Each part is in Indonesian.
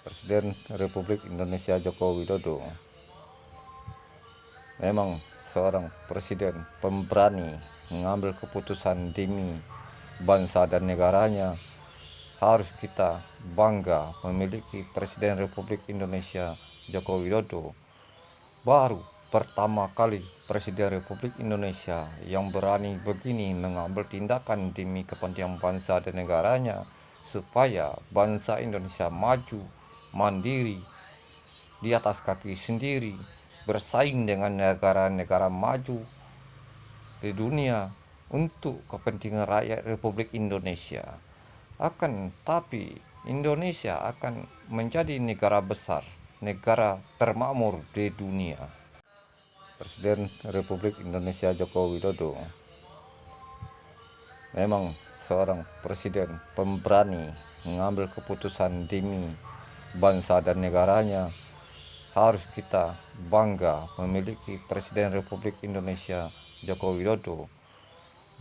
Presiden Republik Indonesia Joko Widodo memang seorang presiden pemberani mengambil keputusan demi bangsa dan negaranya. Harus kita bangga memiliki Presiden Republik Indonesia Joko Widodo. Baru pertama kali Presiden Republik Indonesia yang berani begini mengambil tindakan demi kepentingan bangsa dan negaranya, supaya bangsa Indonesia maju, mandiri, di atas kaki sendiri, bersaing dengan negara-negara maju di dunia untuk kepentingan rakyat Republik Indonesia. Akan tapi Indonesia akan menjadi negara besar, negara termakmur di dunia. Presiden Republik Indonesia Joko Widodo memang seorang presiden pemberani mengambil keputusan demi bangsa dan negaranya. Harus kita bangga memiliki Presiden Republik Indonesia Joko Widodo.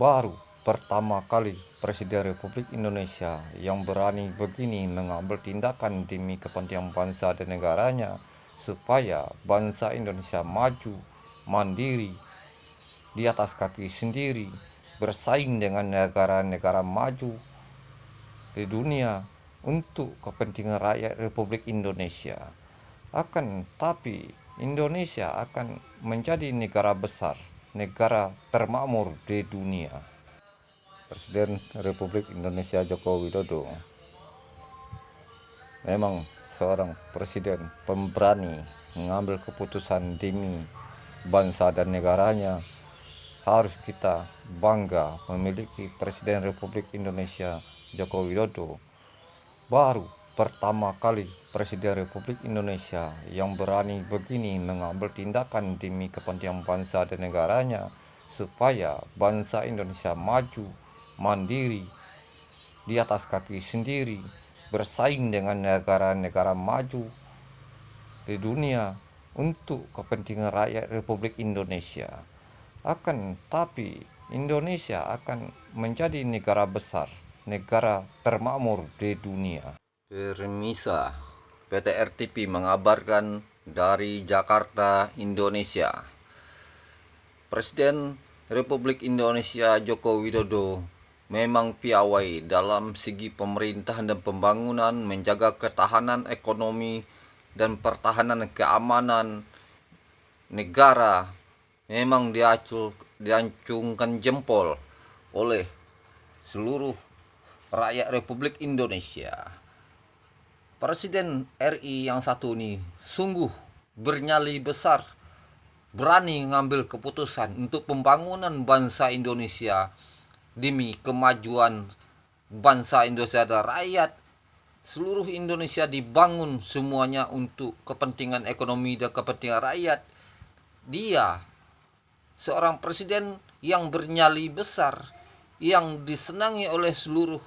Baru pertama kali Presiden Republik Indonesia yang berani begini mengambil tindakan demi kepentingan bangsa dan negaranya, supaya bangsa Indonesia maju, mandiri, di atas kaki sendiri, bersaing dengan negara-negara maju di dunia untuk kepentingan rakyat Republik Indonesia. Akan tapi Indonesia akan menjadi negara besar, negara termakmur di dunia. Presiden Republik Indonesia Joko Widodo memang seorang presiden pemberani mengambil keputusan demi bangsa dan negaranya. Harus kita bangga memiliki Presiden Republik Indonesia Joko Widodo. Baru pertama kali Presiden Republik Indonesia yang berani begini mengambil tindakan demi kepentingan bangsa dan negaranya, supaya bangsa Indonesia maju, mandiri, di atas kaki sendiri, bersaing dengan negara-negara maju di dunia untuk kepentingan rakyat Republik Indonesia. Akan tapi Indonesia akan menjadi negara besar, negara termakmur di dunia. Permisa, PT RTP mengabarkan dari Jakarta, Indonesia. Presiden Republik Indonesia Joko Widodo memang piawai dalam segi pemerintahan dan pembangunan, menjaga ketahanan ekonomi dan pertahanan keamanan negara. Memang diacungkan jempol oleh seluruh rakyat Republik Indonesia. Presiden RI yang satu ini sungguh bernyali besar, berani mengambil keputusan untuk pembangunan bangsa Indonesia demi kemajuan bangsa Indonesia dan rakyat seluruh Indonesia dibangun semuanya untuk kepentingan ekonomi dan kepentingan rakyat. Dia seorang presiden yang bernyali besar, yang disenangi oleh seluruh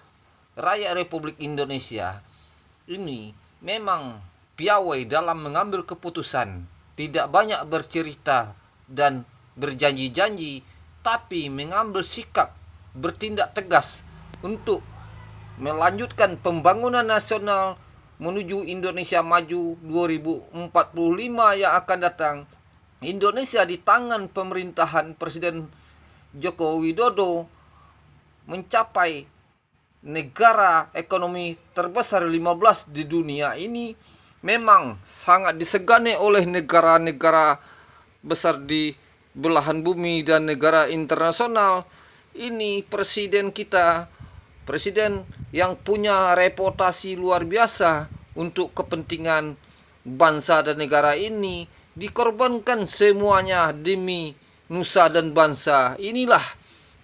rakyat Republik Indonesia. Ini memang piawai dalam mengambil keputusan, tidak banyak bercerita dan berjanji-janji, tapi mengambil sikap, bertindak tegas untuk melanjutkan pembangunan nasional menuju Indonesia Maju 2045 yang akan datang. Indonesia di tangan pemerintahan Presiden Joko Widodo mencapai negara ekonomi terbesar 15 di dunia ini. Memang sangat disegani oleh negara-negara besar di belahan bumi dan negara internasional. Ini presiden kita, presiden yang punya reputasi luar biasa untuk kepentingan bangsa dan negara ini, dikorbankan semuanya demi nusa dan bangsa. Inilah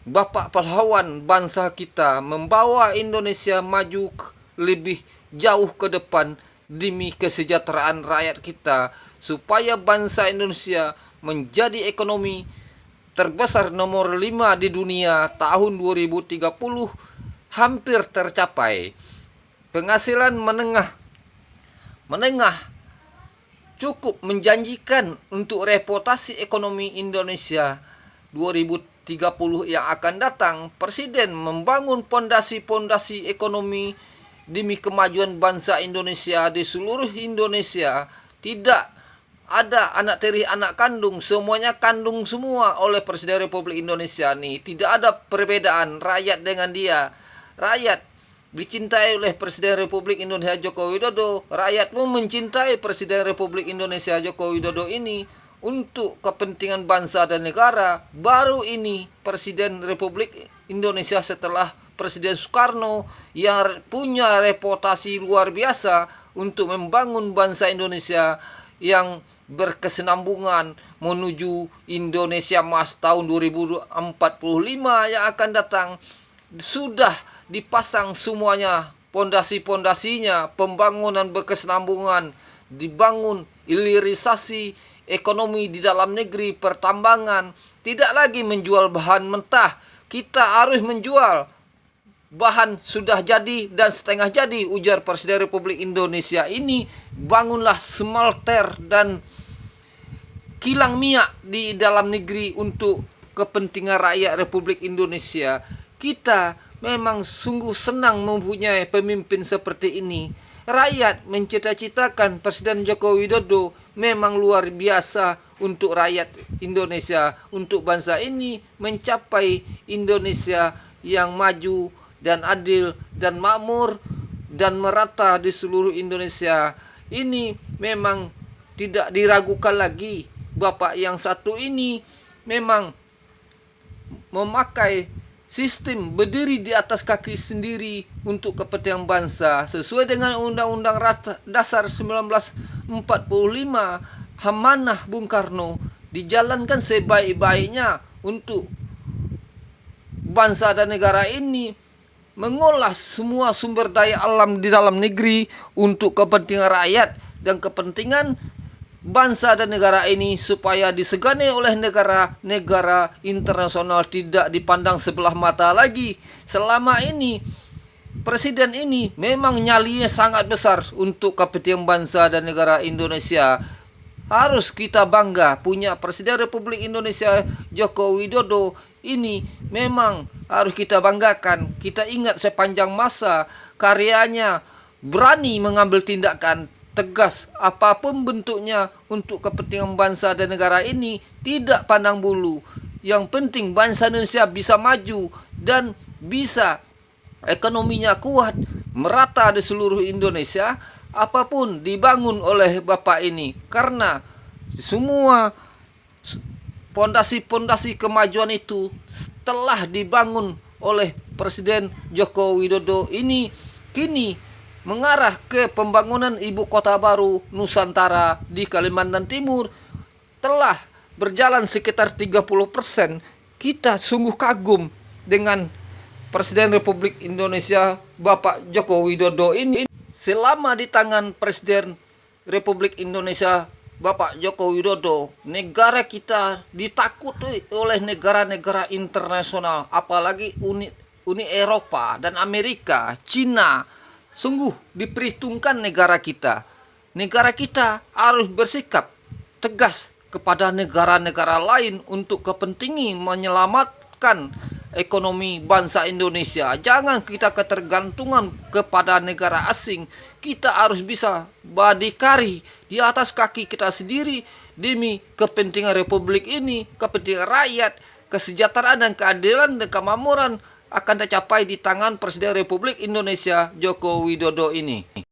bapak pahlawan bangsa kita, membawa Indonesia maju lebih jauh ke depan demi kesejahteraan rakyat kita, supaya bangsa Indonesia menjadi ekonomi terbesar nomor 5 di dunia tahun 2030 hampir tercapai. Penghasilan menengah cukup menjanjikan untuk reputasi ekonomi Indonesia 2030 yang akan datang. Presiden membangun pondasi-pondasi ekonomi demi kemajuan bangsa Indonesia di seluruh Indonesia. Tidak ada anak tiri, anak kandung, semuanya kandung semua oleh Presiden Republik Indonesia nih. Tidak ada perbedaan rakyat dengan dia. Rakyat dicintai oleh Presiden Republik Indonesia Joko Widodo. Rakyat pun mencintai Presiden Republik Indonesia Joko Widodo ini untuk kepentingan bangsa dan negara. Baru ini Presiden Republik Indonesia setelah Presiden Soekarno yang punya reputasi luar biasa untuk membangun bangsa Indonesia yang berkesinambungan menuju Indonesia Emas tahun 2045 yang akan datang. Sudah dipasang semuanya pondasi-pondasinya, pembangunan berkesinambungan, dibangun hilirisasi ekonomi di dalam negeri, pertambangan, tidak lagi menjual bahan mentah. Kita harus menjual bahan sudah jadi dan setengah jadi, ujar Presiden Republik Indonesia ini. Bangunlah smelter dan kilang minyak di dalam negeri untuk kepentingan rakyat Republik Indonesia. Kita memang sungguh senang mempunyai pemimpin seperti ini. Rakyat mencita-citakan Presiden Joko Widodo memang luar biasa untuk rakyat Indonesia, untuk bangsa ini mencapai Indonesia yang maju dan adil dan makmur dan merata di seluruh Indonesia. Ini memang tidak diragukan lagi. Bapak yang satu ini memang memakai sistem berdiri di atas kaki sendiri untuk kepentingan bangsa sesuai dengan Undang-Undang Dasar 1945. Amanah Bung Karno dijalankan sebaik-baiknya untuk bangsa dan negara ini, mengolah semua sumber daya alam di dalam negeri untuk kepentingan rakyat dan kepentingan bangsa dan negara ini, supaya disegani oleh negara-negara internasional, tidak dipandang sebelah mata lagi. Selama ini Presiden ini memang nyalinya sangat besar untuk kepentingan bangsa dan negara Indonesia. Harus kita bangga punya Presiden Republik Indonesia Joko Widodo ini. Memang harus kita banggakan. Kita ingat sepanjang masa karyanya berani mengambil tindakan tegas apapun bentuknya untuk kepentingan bangsa dan negara ini, tidak pandang bulu. Yang penting bangsa Indonesia bisa maju dan bisa ekonominya kuat, merata di seluruh Indonesia. Apapun dibangun oleh Bapak ini, karena semua pondasi-pondasi kemajuan itu telah dibangun oleh Presiden Joko Widodo ini. Kini mengarah ke pembangunan ibu kota baru Nusantara di Kalimantan Timur telah berjalan sekitar 30%. Kita sungguh kagum dengan Presiden Republik Indonesia Bapak Joko Widodo ini. Selama di tangan Presiden Republik Indonesia Bapak Joko Widodo, negara kita ditakuti oleh negara-negara internasional, apalagi Uni Eropa dan Amerika, Cina. Sungguh diperhitungkan negara kita. Negara kita harus bersikap tegas kepada negara-negara lain untuk kepentingan menyelamatkan ekonomi bangsa Indonesia. Jangan kita ketergantungan kepada negara asing. Kita harus bisa berdikari di atas kaki kita sendiri demi kepentingan republik ini, kepentingan rakyat. Kesejahteraan dan keadilan dan kemakmuran akan tercapai di tangan Presiden Republik Indonesia Joko Widodo ini.